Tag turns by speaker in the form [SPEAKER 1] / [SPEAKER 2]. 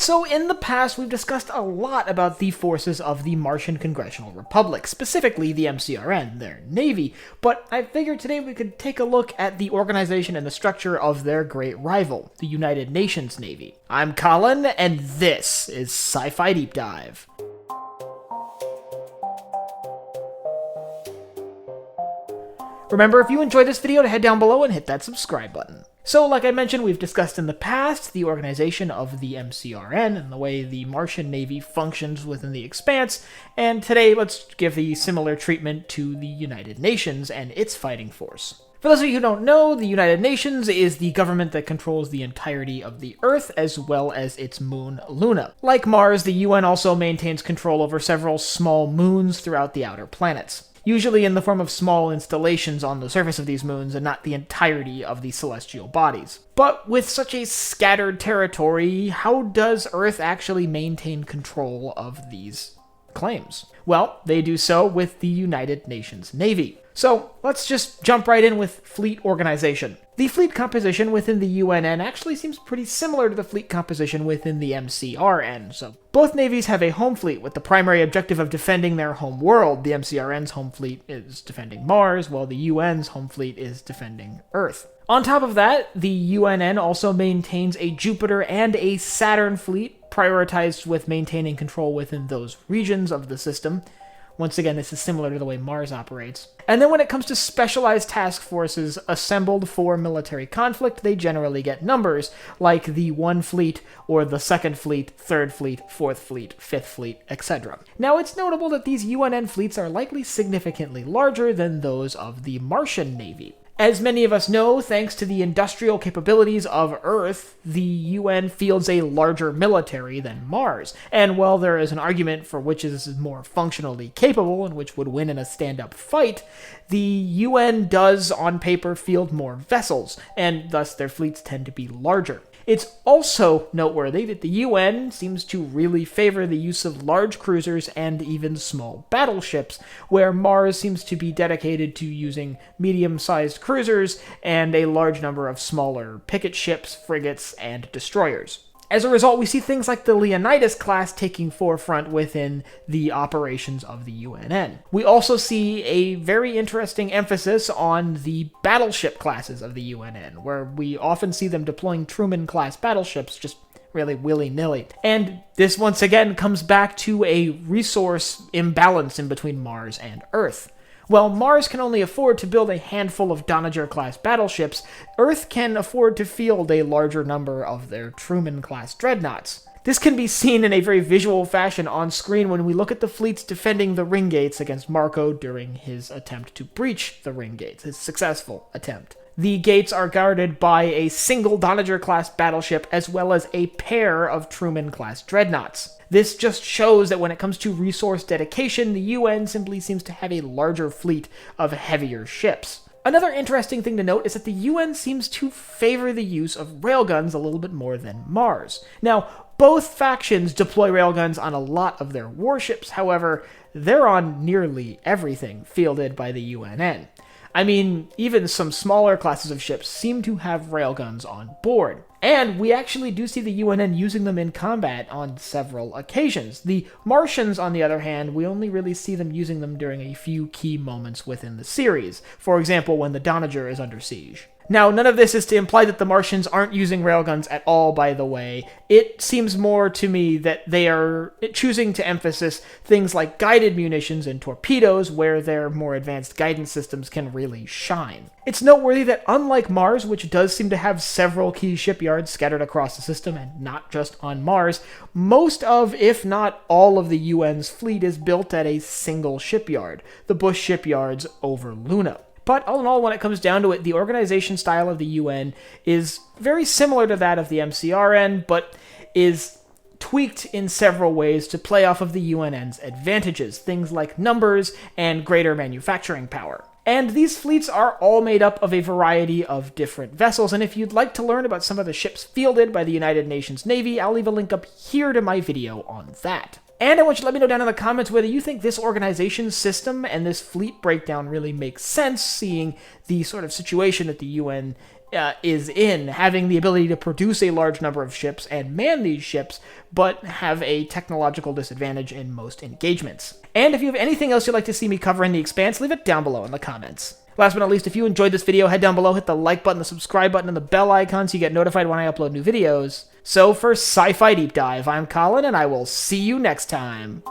[SPEAKER 1] So in the past, we've discussed a lot about the forces of the Martian Congressional Republic, specifically the MCRN, their navy, but I figured today we could take a look at the organization and the structure of their great rival, the United Nations Navy. I'm Colin, and this is Sci-Fi Deep Dive. Remember, if you enjoyed this video, to head down below and hit that subscribe button. So, like I mentioned, we've discussed in the past the organization of the MCRN and the way the Martian Navy functions within the Expanse, and today let's give the similar treatment to the United Nations and its fighting force. For those of you who don't know, the United Nations is the government that controls the entirety of the Earth, as well as its moon, Luna. Like Mars, the UN also maintains control over several small moons throughout the outer planets, usually in the form of small installations on the surface of these moons and not the entirety of the celestial bodies. But with such a scattered territory, how does Earth actually maintain control of these claims? Well, they do so with the United Nations Navy. So let's just jump right in with fleet organization. The fleet composition within the UNN actually seems pretty similar to the fleet composition within the MCRN. So both navies have a home fleet with the primary objective of defending their home world. The MCRN's home fleet is defending Mars, while the UN's home fleet is defending Earth. On top of that, the UNN also maintains a Jupiter and a Saturn fleet, prioritized with maintaining control within those regions of the system. Once again, this is similar to the way Mars operates. And then when it comes to specialized task forces assembled for military conflict, they generally get numbers, like the 1 fleet, or the 2nd fleet, 3rd fleet, 4th fleet, 5th fleet, etc. Now, it's notable that these UNN fleets are likely significantly larger than those of the Martian Navy. As many of us know, thanks to the industrial capabilities of Earth, the UN fields a larger military than Mars. And while there is an argument for which is more functionally capable and which would win in a stand-up fight, the UN does, on paper, field more vessels, and thus their fleets tend to be larger. It's also noteworthy that the UN seems to really favor the use of large cruisers and even small battleships, where Mars seems to be dedicated to using medium-sized cruisers and a large number of smaller picket ships, frigates, and destroyers. As a result, we see things like the Leonidas class taking forefront within the operations of the UNN. We also see a very interesting emphasis on the battleship classes of the UNN, where we often see them deploying Truman-class battleships just really willy-nilly. And this once again comes back to a resource imbalance in between Mars and Earth. While Mars can only afford to build a handful of Doniger-class battleships, Earth can afford to field a larger number of their Truman-class dreadnoughts. This can be seen in a very visual fashion on screen when we look at the fleets defending the ring gates against Marco during his attempt to breach the ring gates, his successful attempt. The gates are guarded by a single Doniger-class battleship as well as a pair of Truman-class dreadnoughts. This just shows that when it comes to resource dedication, the UN simply seems to have a larger fleet of heavier ships. Another interesting thing to note is that the UN seems to favor the use of railguns a little bit more than Mars. Now, both factions deploy railguns on a lot of their warships, however, they're on nearly everything fielded by the UNN. I mean, even some smaller classes of ships seem to have railguns on board. And we actually do see the UNN using them in combat on several occasions. The Martians, on the other hand, we only really see them using them during a few key moments within the series. For example, when the Doniger is under siege. Now, none of this is to imply that the Martians aren't using railguns at all, by the way. It seems more to me that they are choosing to emphasize things like guided munitions and torpedoes, where their more advanced guidance systems can really shine. It's noteworthy that unlike Mars, which does seem to have several key shipyards scattered across the system, and not just on Mars, most of, if not all of the UN's fleet is built at a single shipyard, the Bush shipyards over Luna. But all in all, when it comes down to it, the organization style of the UN is very similar to that of the MCRN, but is tweaked in several ways to play off of the UNN's advantages, things like numbers and greater manufacturing power. And these fleets are all made up of a variety of different vessels, and if you'd like to learn about some of the ships fielded by the United Nations Navy, I'll leave a link up here to my video on that. And I want you to let me know down in the comments whether you think this organization system and this fleet breakdown really makes sense, seeing the sort of situation that the UN is in having the ability to produce a large number of ships and man these ships, but have a technological disadvantage in most engagements. And if you have anything else you'd like to see me cover in the Expanse, leave it down below in the comments. Last but not least, if you enjoyed this video, head down below, hit the like button, the subscribe button, and the bell icon so you get notified when I upload new videos. So for Sci-Fi Deep Dive, I'm Colin, and I will see you next time.